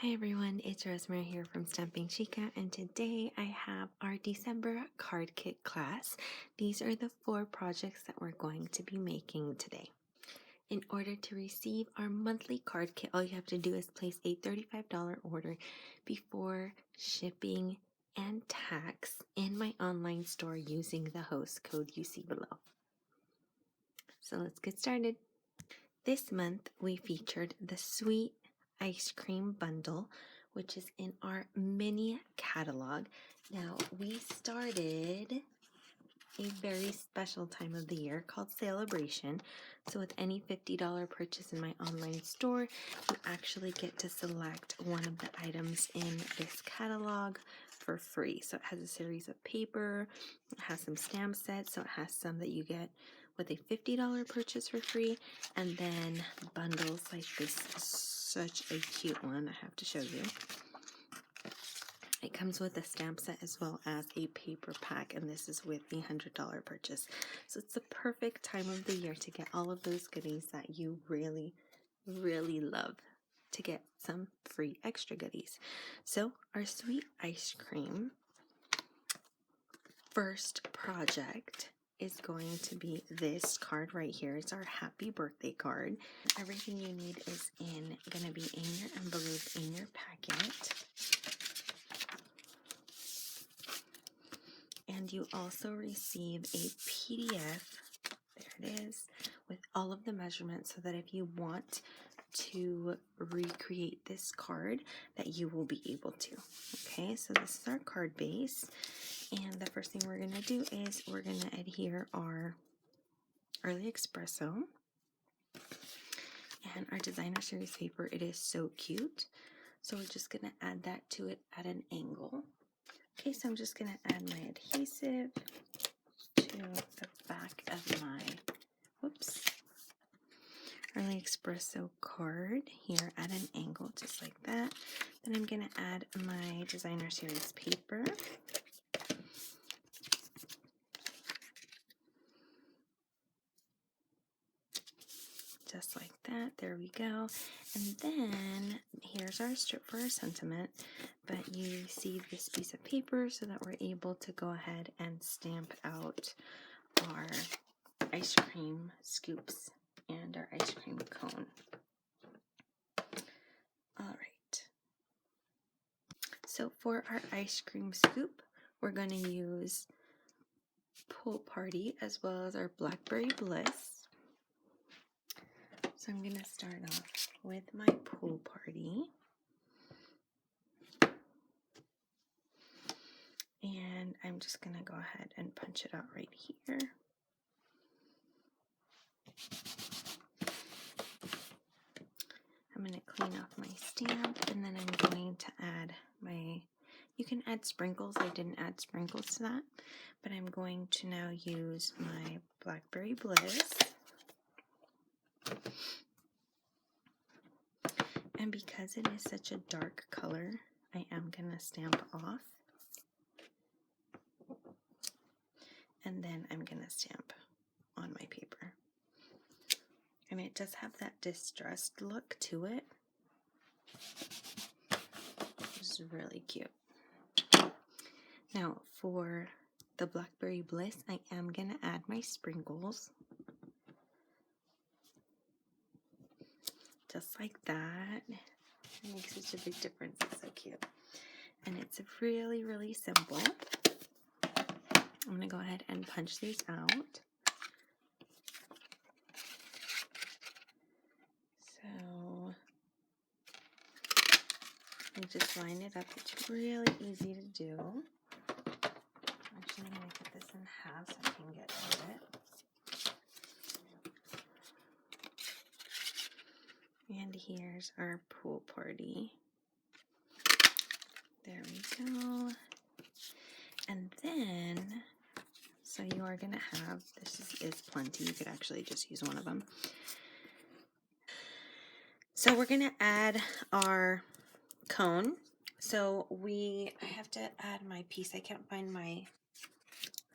Hi everyone, it's Rosemary here from Stamping Chica, and today I have our December card kit class. These are the 4 projects that we're going to be making today. In order to receive our monthly card kit, all you have to do is place a $35 order before shipping and tax in my online store using the host code you see below. So let's get started. This month we featured the Sweet Ice Cream Bundle, which is in our mini catalog. Now, we started a very special time of the year called Celebration. So with any $50 purchase in my online store, you actually get to select one of the items in this catalog for free. So it has a series of paper, it has some stamp sets, so it has some that you get with a $50 purchase for free, and then bundles like this. Such a cute one, I have to show you. It comes with a stamp set as well as a paper pack, and this is with the $100 purchase. So it's the perfect time of the year to get all of those goodies that you really, really love, to get some free extra goodies. So our Sweet Ice Cream first project is going to be this card right here. It's our happy birthday card. Everything you need is going to be in your envelope, in your packet. And you also receive a PDF, there it is, with all of the measurements so that if you want to recreate this card, that you will be able to. Okay, so this is our card base. And the first thing we're going to do is we're going to adhere our Early Espresso and our designer series paper. It is so cute. So we're just going to add that to it at an angle. Okay, so I'm just going to add my adhesive to the back of my, Early Espresso card here at an angle, just like that. Then I'm going to add my designer series paper. Just like that, there we go. And then here's our strip for our sentiment, but you receive this piece of paper so that we're able to go ahead and stamp out our ice cream scoops and our ice cream cone. All right. So for our ice cream scoop, we're going to use Pool Party as well as our Blackberry Bliss. So I'm going to start off with my Pool Party. And I'm just going to go ahead and punch it out right here. I'm going to clean off my stamp, and then I'm going to add you can add sprinkles. I didn't add sprinkles to that, but I'm going to now use my Blackberry Bliss. And because it is such a dark color, I am going to stamp off. And then I'm going to stamp on my paper. And it does have that distressed look to it. It's really cute. Now for the Blackberry Bliss, I am going to add my sprinkles. Just like that. It makes such a big difference. It's so cute. And it's really, really simple. I'm going to go ahead and punch these out. So you just line it up. It's really easy to do. Actually, I'm going to cut this in half so I can get to it. And here's our Pool Party. There we go. And then, so you are going to have, this is plenty. You could actually just use one of them. So we're going to add our cone. So I have to add my piece. I can't find my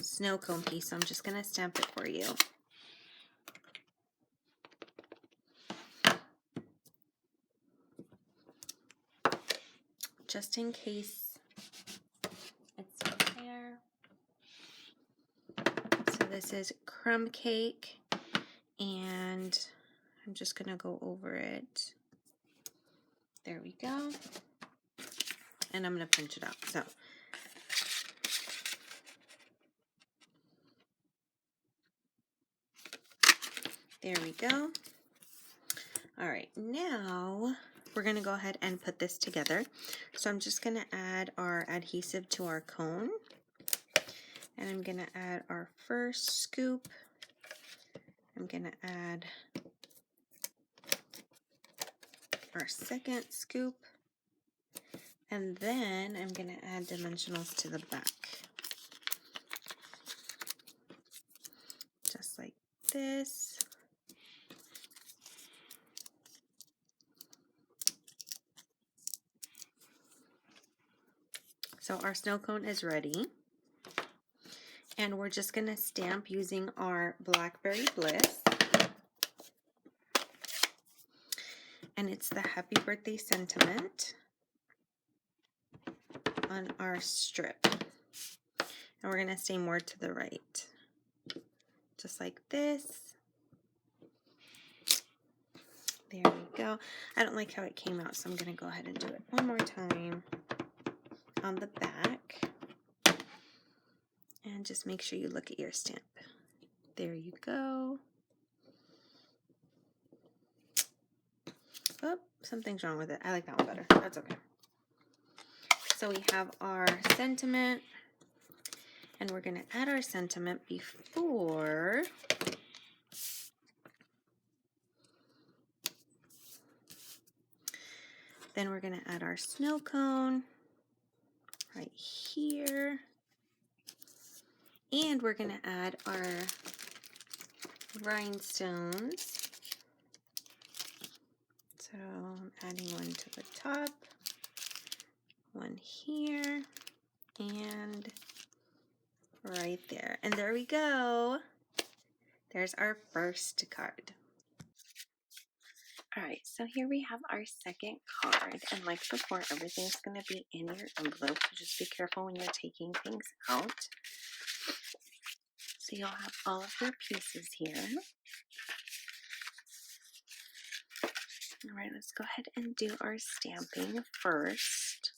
snow cone piece, so I'm just going to stamp it for you. just in case it's not there. So this is crumb cake, and I'm just gonna go over it. There we go. And I'm gonna pinch it out. So there we go. All right, now we're gonna go ahead and put this together. So I'm just gonna add our adhesive to our cone, and I'm gonna add our first scoop. I'm gonna add our second scoop, and then I'm gonna add dimensionals to the back, just like this. So our snow cone is ready, and we're just gonna stamp using our Blackberry Bliss, and it's the happy birthday sentiment on our strip. And we're gonna stay more to the right, just like this. There we go. I don't like how it came out, so I'm gonna go ahead and do it one more time on the back. And just make sure you look at your stamp. There you go. Oh, something's wrong with it. I like that one better. That's okay. So we have our sentiment, and we're gonna add our sentiment before then we're gonna add our snow cone right here, and we're gonna add our rhinestones. So I'm adding one to the top, one here, and right there. And there we go. There's our first card. All right, so here we have our second card, and like before, everything's going to be in your envelope, so just be careful when you're taking things out. So you'll have all of your pieces here. All right, let's go ahead and do our stamping first.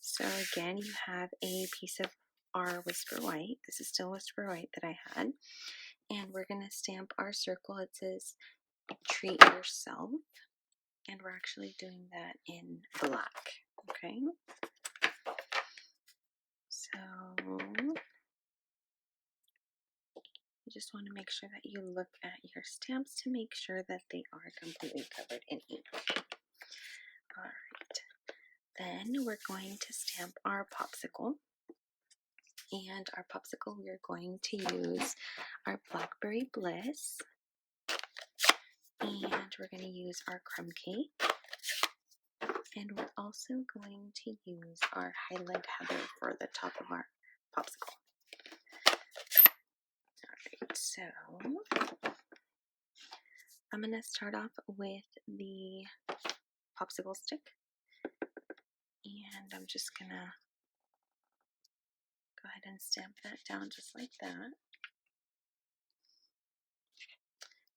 So again, you have a piece of our Whisper White. This is still Whisper White that I had. And we're going to stamp our circle. It says, treat yourself. And we're actually doing that in black, okay? So you just want to make sure that you look at your stamps to make sure that they are completely covered in ink. All right, then we're going to stamp our popsicle. And our popsicle, we are going to use our Blackberry Bliss. And we're going to use our crumb cake. And we're also going to use our Highland Heather for the top of our popsicle. Alright, so I'm going to start off with the popsicle stick. And I'm just going to go ahead and stamp that down just like that.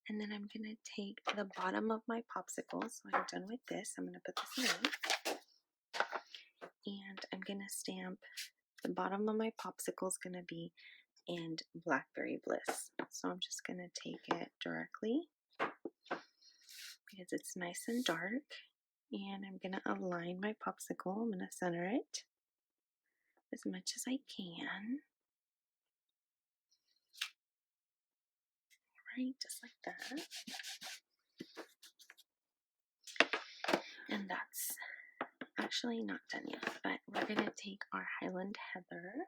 And then I'm going to take the bottom of my popsicle. So I'm done with this. I'm going to put this away. And I'm going to stamp the bottom of my popsicle is going to be in Blackberry Bliss. So I'm just going to take it directly because it's nice and dark. And I'm going to align my popsicle. I'm going to center it as much as I can. Right, just like that. And that's actually not done yet, but we're going to take our Highland Heather.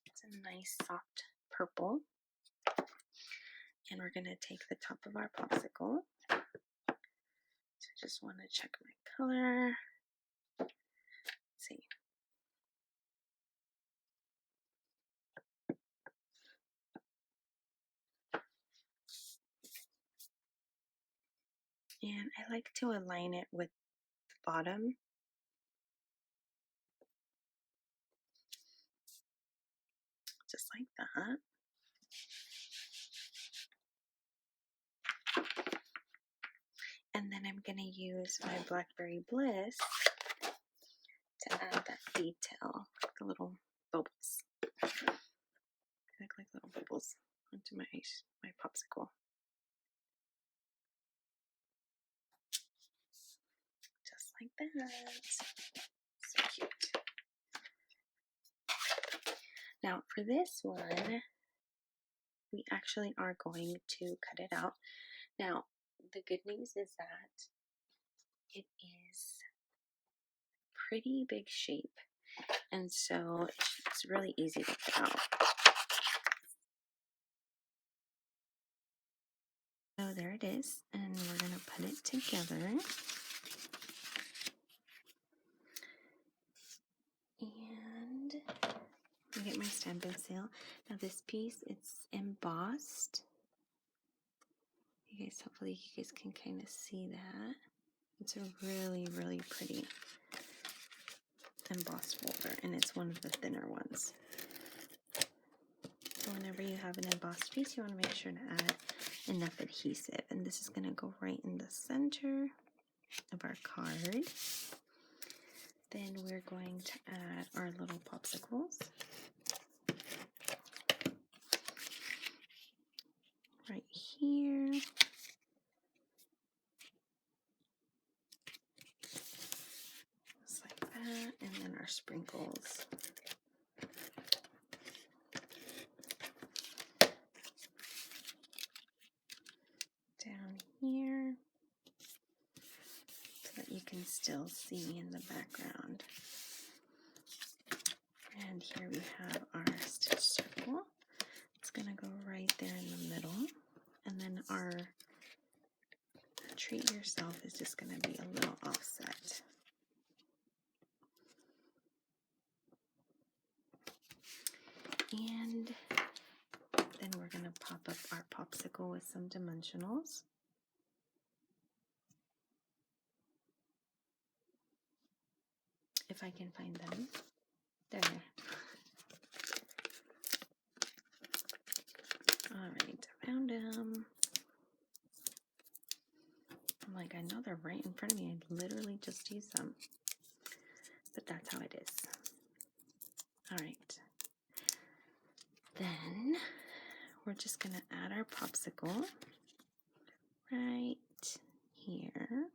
It's a nice soft purple. And we're going to take the top of our popsicle. So I just want to check my color. Let's see. And I like to align it with the bottom like that. And then I'm going to use my Blackberry Bliss to add that detail, the little bubbles. Like little bubbles onto my popsicle. Just like that. So cute. Now for this one, we actually are going to cut it out. Now, the good news is that it is pretty big shape, and so it's really easy to cut out. So there it is, and we're going to put it together. And I get my stamp pencil. Now this piece, it's embossed. You guys, hopefully you guys can kind of see that. It's a really, really pretty embossed folder, and it's one of the thinner ones. So whenever you have an embossed piece, you want to make sure to add enough adhesive. And this is going to go right in the center of our card. Then we're going to add our little popsicles. Right here. Just like that. And then our sprinkles. Down here. So that you can still see in the background. And here we have our stitch circle. It's going to go right there in the middle. And then our treat yourself is just going to be a little offset. And then we're going to pop up our popsicle with some dimensionals. If I can find them. There. Alright, found them. I'm like, I know they're right in front of me. I literally just used them. But that's how it is. Alright. Then we're just going to add our popsicle right here.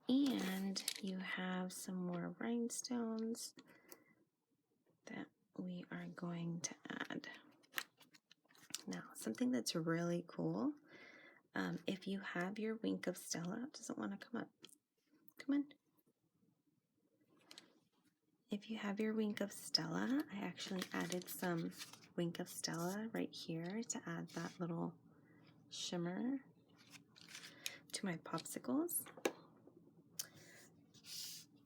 And you have some more rhinestones that we are going to add. Now, something that's really cool, if you have your Wink of Stella, doesn't want to come up. Come on. If you have your Wink of Stella, I actually added some Wink of Stella right here to add that little shimmer to my popsicles.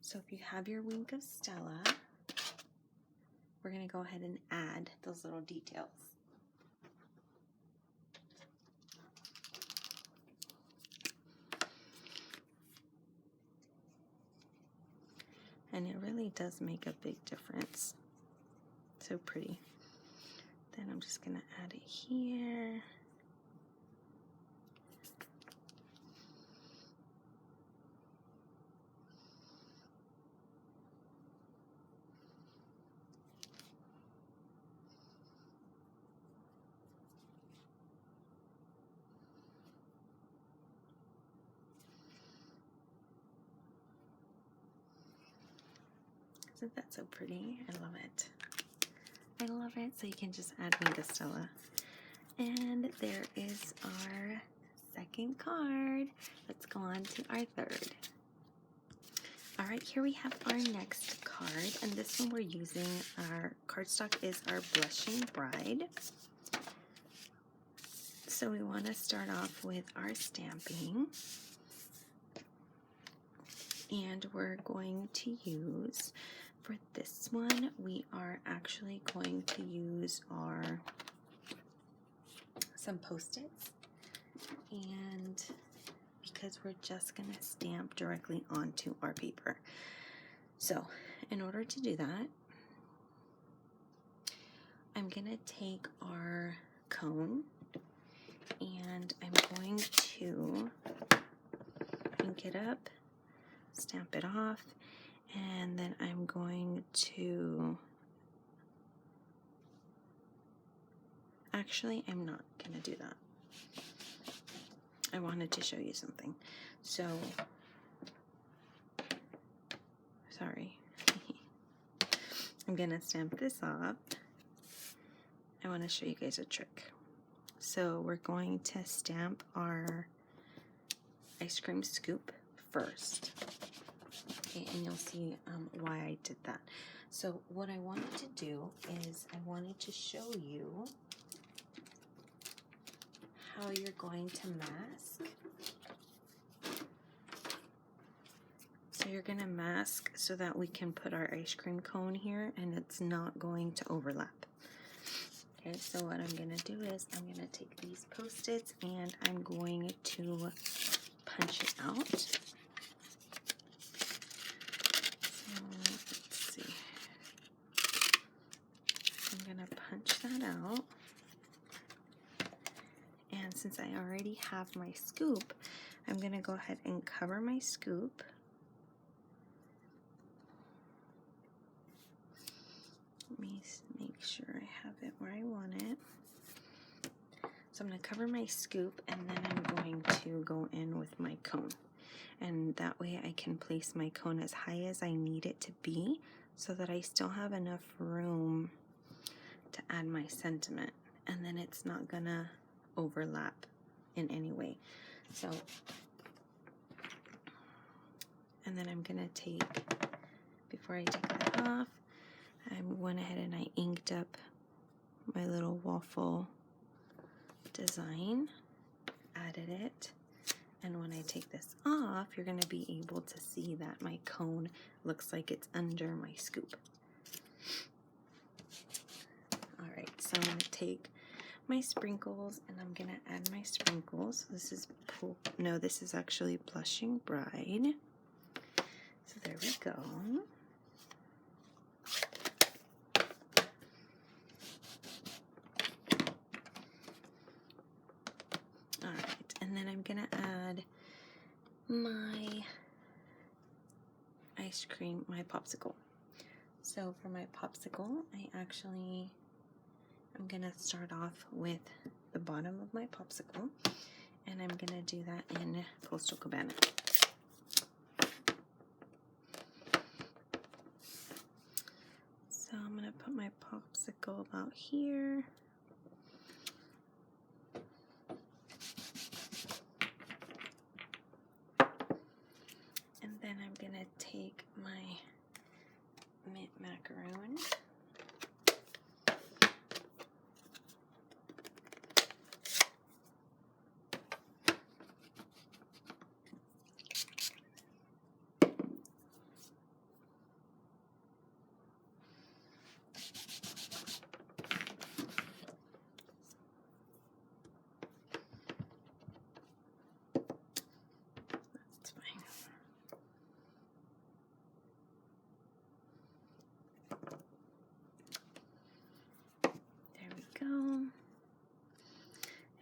So if you have your Wink of Stella, we're going to go ahead and add those little details. And it really does make a big difference. So pretty. Then I'm just going to add it here. Isn't that so pretty? I love it. I love it. So you can just add Wink of Stella. And there is our second card. Let's go on to our third. All right, here we have our next card. And this one we're using, our cardstock is our Blushing Bride. So we want to start off with our stamping. And we're going to use, for this one, we are actually going to use some Post-its. And because we're just going to stamp directly onto our paper. So in order to do that, I'm gonna take our cone and I'm going to ink it up, stamp it off, and then I'm going to, actually I'm not gonna do that. I wanted to show you something. So, sorry. I'm gonna stamp this off. I want to show you guys a trick. So we're going to stamp our ice cream scoop first. Okay, and you'll see why I did that. So what I wanted to do is I wanted to show you how you're going to mask. So you're going to mask so that we can put our ice cream cone here and it's not going to overlap. Okay, so what I'm going to do is I'm going to take these Post-its and I'm going to punch it out. So let's see. I'm going to punch that out. And since I already have my scoop, I'm going to go ahead and cover my scoop. Let me make sure I have it where I want it. So I'm going to cover my scoop and then I'm going to go in with my cone. And that way I can place my cone as high as I need it to be so that I still have enough room to add my sentiment. And then it's not going to overlap in any way. So, and then I'm going to take, before I take that off, I went ahead and I inked up my little waffle design, added it, and when I take this off, you're going to be able to see that my cone looks like it's under my scoop. Alright, so I'm going to take my sprinkles and I'm going to add my sprinkles. This is this is actually Blushing Bride. So there we go. Alright, and then I'm going to add my ice cream, my popsicle. So for my popsicle, I'm going to start off with the bottom of my popsicle, and I'm going to do that in Coastal Cabana. So I'm going to put my popsicle about here. And then I'm going to take my mint macaroon.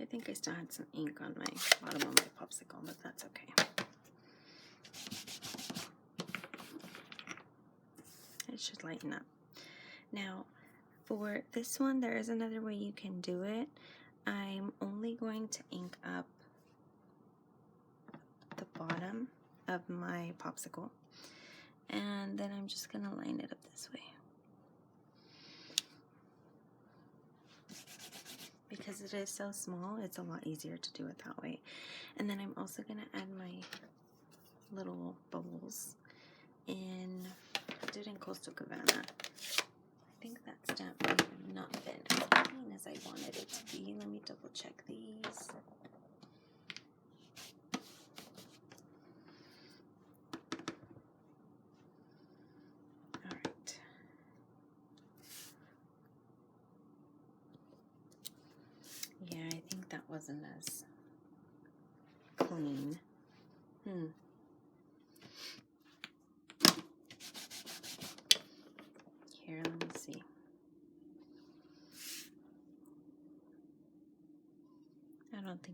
I think I still had some ink on my bottom of my popsicle, but that's okay. It should lighten up. Now, for this one, there is another way you can do it. I'm only going to ink up the bottom of my popsicle, and then I'm just going to line it up this way. Because it is so small, it's a lot easier to do it that way. And then I'm also going to add my little bubbles in, I did in Coastal Cabana. I think that stamp might have not been as clean as I wanted it to be. Let me double check these. Alright. Yeah, I think that wasn't as clean. Here, let me see.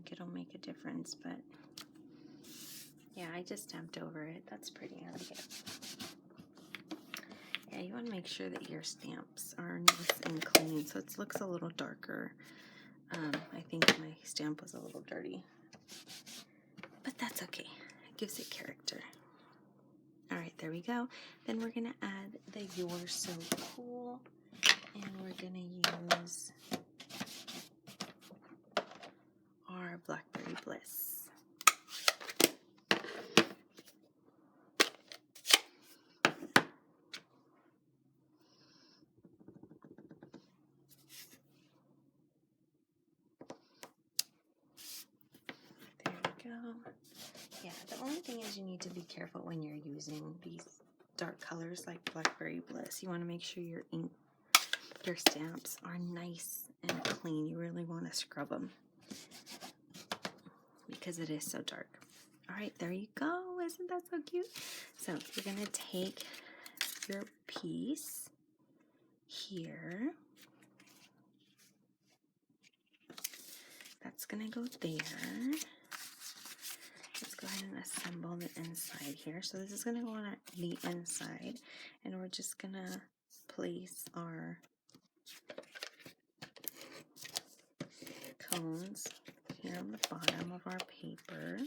think it'll make a difference, but yeah, I just stamped over it. That's pretty. I like it. Yeah, you want to make sure that your stamps are nice and clean, so it looks a little darker. I think my stamp was a little dirty, but that's okay. It gives it character. All right, there we go. Then we're gonna add the You're So Cool, and we're gonna use our Blackberry Bliss. There we go. Yeah, the only thing is you need to be careful when you're using these dark colors like Blackberry Bliss. You want to make sure your ink, your stamps are nice and clean. You really want to scrub them because it is so dark. All right, there you go. Isn't that so cute? So you're going to take your piece here. That's going to go there. Let's go ahead and assemble the inside here. So this is going to go on the inside, and we're just going to place our cones here on the bottom of our paper.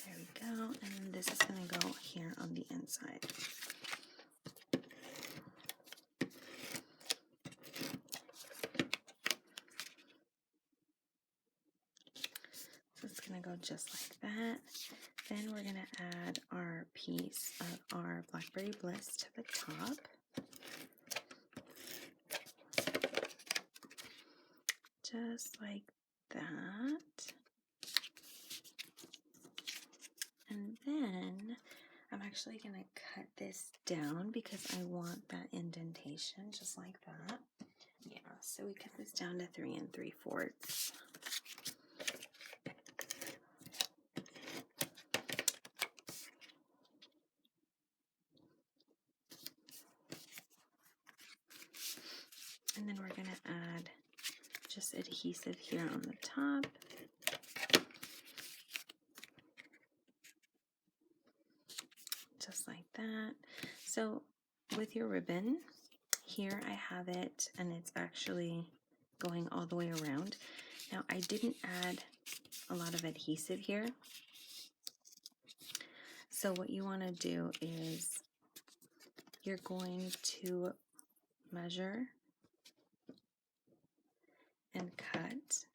There we go, and this is going to go here on the inside. So it's going to go just like that. Then we're going to add our piece of our Blackberry Bliss to the top. Just like that. And then I'm actually going to cut this down because I want that indentation just like that. Yeah, so we cut this down to 3 3/4. And then we're going to add just adhesive here on the top. Just like that. So with your ribbon, here I have it, and it's actually going all the way around. Now I didn't add a lot of adhesive here. So what you want to do is you're going to measure and cut.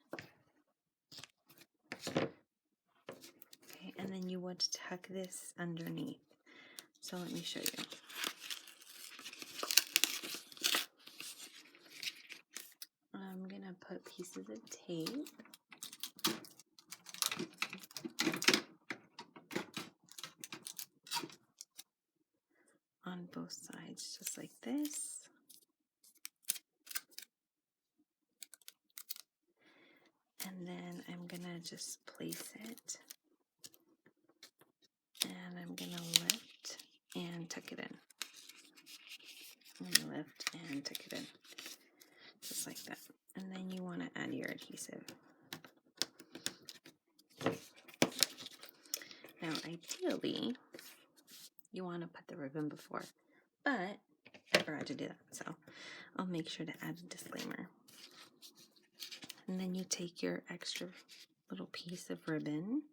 Okay, and then you would tuck this underneath. So let me show you. I'm gonna put pieces of tape on both sides, just like this. And then I'm gonna just place it, and I'm gonna lift and tuck it in. I'm gonna lift and tuck it in, just like that. And then you want to add your adhesive. Now, ideally, you want to put the ribbon before, but I forgot to do that, so I'll make sure to add a disclaimer. And then you take your extra little piece of ribbon,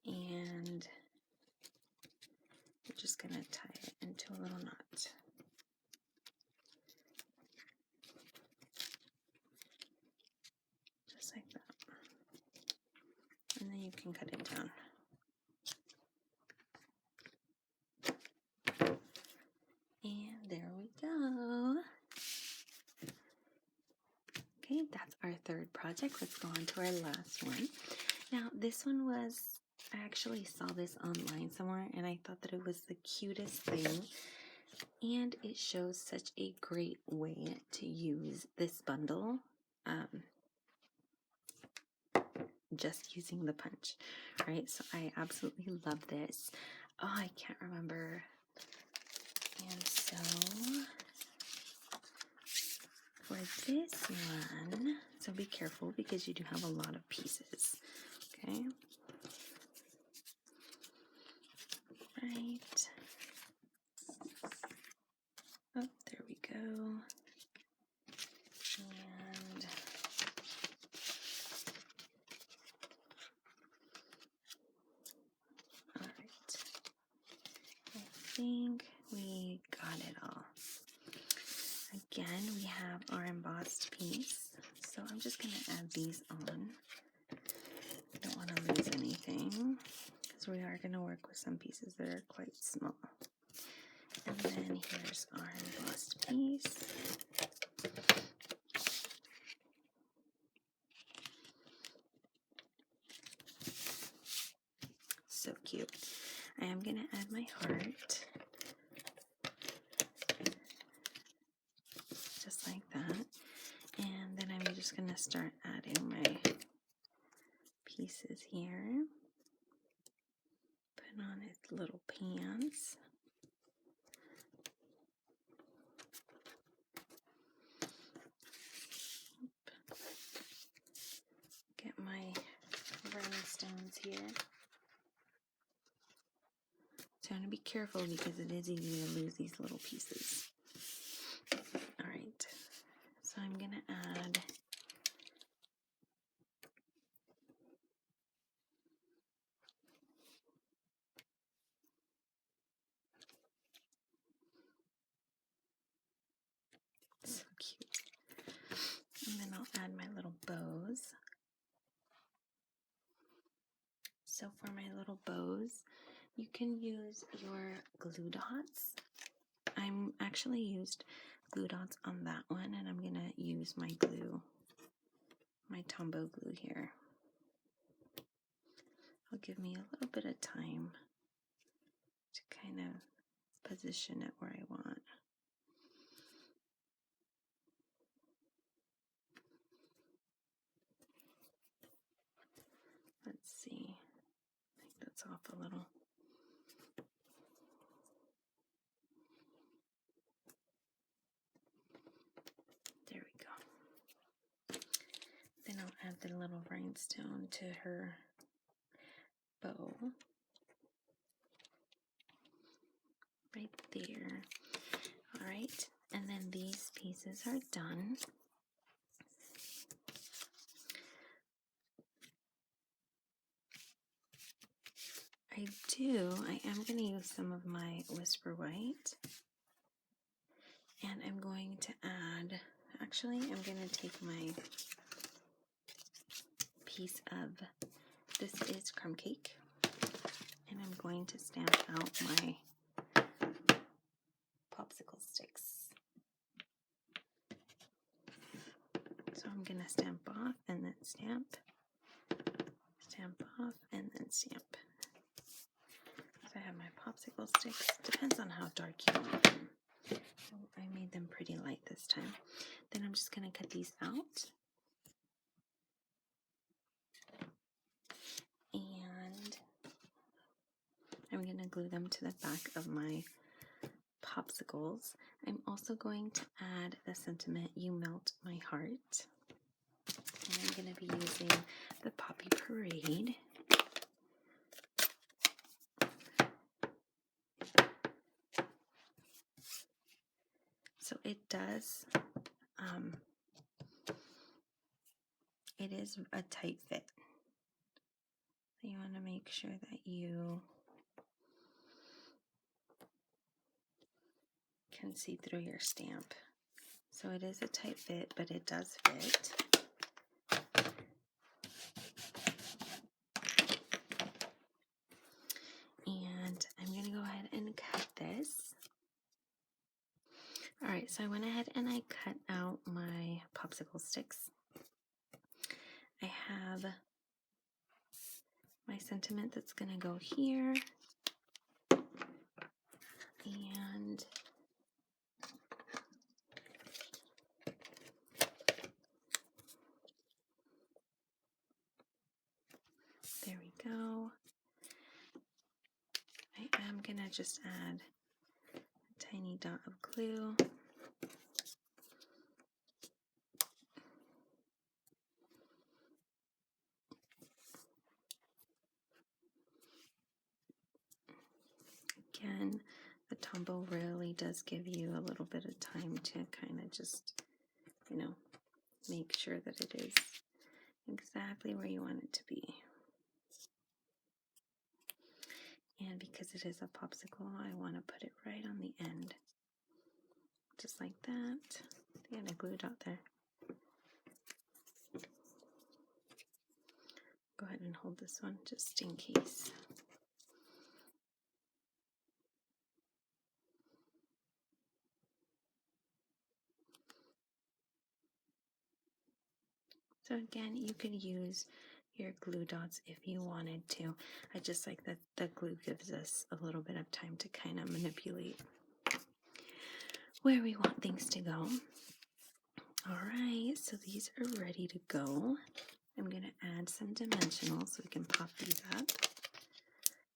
and you're just going to tie it into a little knot. Just like that. And then you can cut it down. And there we go. Okay, that's our third project. Let's go on to our last one. Now, this one was, I actually saw this online somewhere, and I thought that it was the cutest thing. And it shows such a great way to use this bundle. Just using the punch, right? So I absolutely love this. Oh, I can't remember. And so For this one, so be careful because you do have a lot of pieces, okay? Right. Oh, there we go. And all right. I think we got it all. Again, we have our embossed piece. So I'm just going to add these on. I don't want to lose anything because we are going to work with some pieces that are quite small. And then here's our embossed piece. So cute. I am going to add my heart. Just like that. And then I'm just going to start adding my pieces here. Put on its little pants. Get my rhinestones here. So I'm going to be careful because it is easy to lose these little pieces. All right, so I'm going to add so cute. And then I'll add my little bows. So for my little bows, you can use your glue dots. I'm actually used glue dots on that one, and I'm going to use my glue, my Tombow glue here. It'll give me a little bit of time to kind of position it where I want. Let's see. I think that's off a little. There we go. Then I'll add the little rhinestone to her bow. Right there. All right. And then these pieces are done. I am going to use some of my Whisper White. And I'm going to add, actually, I'm going to take my piece of, this is crumb cake. And I'm going to stamp out my popsicle sticks. So I'm going to stamp off and then stamp off and then stamp. So I have my popsicle sticks. Depends on how dark you want them. So I made them pretty light this time. Then I'm just going to cut these out. And I'm going to glue them to the back of my popsicles. I'm also going to add the sentiment, "You Melt My Heart." And I'm going to be using the Poppy Parade. So it does, it is a tight fit. So you want to make sure that you can see through your stamp. So it is a tight fit, but it does fit. And I'm going to go ahead and cut this. All right, so I went ahead and I cut out my popsicle sticks. I have my sentiment that's going to go here. And there we go. I am going to just add a tiny dot of glue. Tombow really does give you a little bit of time to kind of just, you know, make sure that it is exactly where you want it to be. And because it is a popsicle, I want to put it right on the end. Just like that. Yeah, I glued it out there. Go ahead and hold this one just in case. So again, you could use your glue dots if you wanted to. I just like that the glue gives us a little bit of time to kind of manipulate where we want things to go. All right, so these are ready to go. I'm going to add some dimensionals so we can pop these up.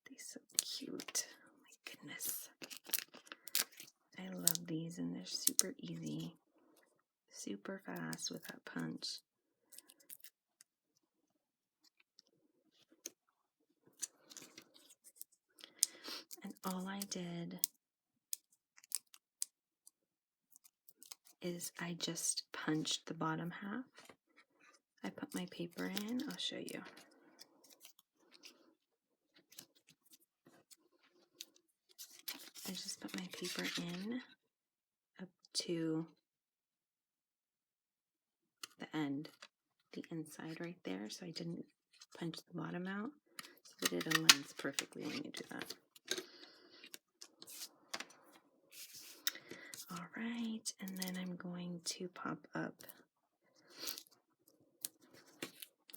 They're so cute. Oh my goodness. I love these, and they're super easy, super fast with that punch. And all I did is I just punched the bottom half. I put my paper in. I'll show you. I just put my paper in up to the end, the inside right there, so I didn't punch the bottom out, so that it aligns perfectly when you do that. All right, and then I'm going to pop up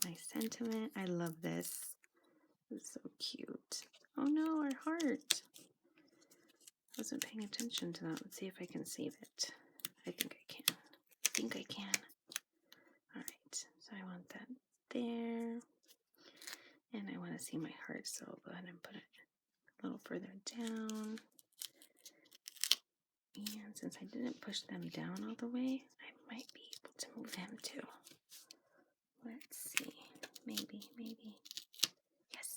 my sentiment. I love this. It's so cute. Oh no, our heart. I wasn't paying attention to that. Let's see if I can save it. I think I can. All right, so I want that there. And I want to see my heart, so I'll go ahead and put it a little further down. And since I didn't push them down all the way, I might be able to move him too. Let's see. Maybe. Yes.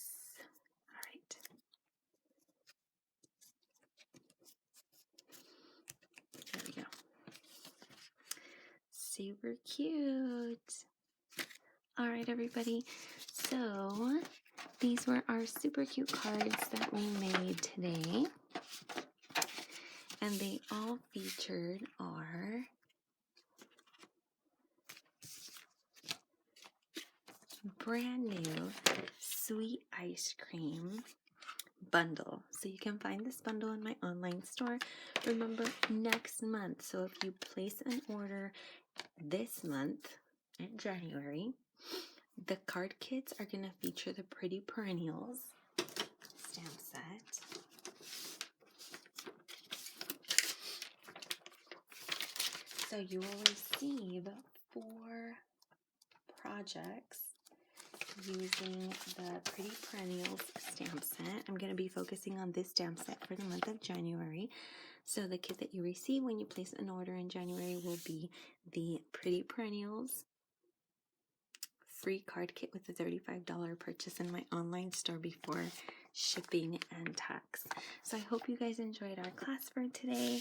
All right. There we go. Super cute. All right, everybody. So these were our super cute cards that we made today. And they all featured our brand new sweet ice cream bundle. So you can find this bundle in my online store. Remember, next month. So if you place an order this month in January, the card kits are going to feature the Pretty Perennials stamp set. So you will receive 4 projects using the Pretty Perennials stamp set. I'm going to be focusing on this stamp set for the month of January. So the kit that you receive when you place an order in January will be the Pretty Perennials free card kit with a $35 purchase in my online store before shipping and tax. So I hope you guys enjoyed our class for today.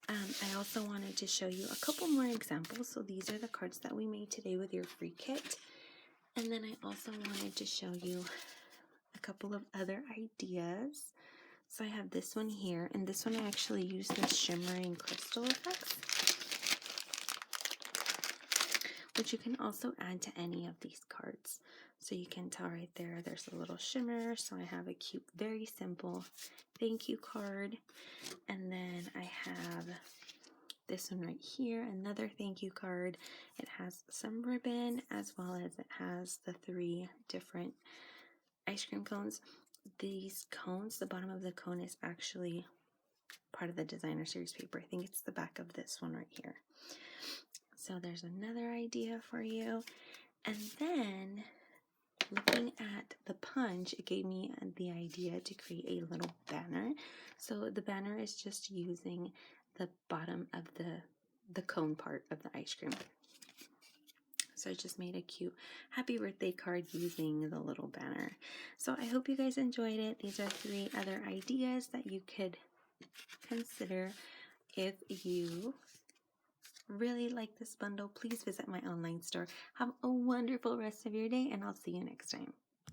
I also wanted to show you a couple more examples. So these are the cards that we made today with your free kit. And then I also wanted to show you a couple of other ideas. So I have this one here, and this one I actually use the shimmering crystal effects, which you can also add to any of these cards. So you can tell right there, there's a little shimmer. So I have a cute, very simple thank you card. And then I have this one right here, another thank you card. It has some ribbon as well as it has the 3 different ice cream cones. These cones, the bottom of the cone is actually part of the designer series paper. I think it's the back of this one right here. So there's another idea for you. And then looking at the punch, it gave me the idea to create a little banner. So the banner is just using the bottom of the cone part of the ice cream. So I just made a cute happy birthday card using the little banner. So I hope you guys enjoyed it. These are 3 other ideas that you could consider. If you really like this bundle, please visit my online store. Have a wonderful rest of your day, and I'll see you next time.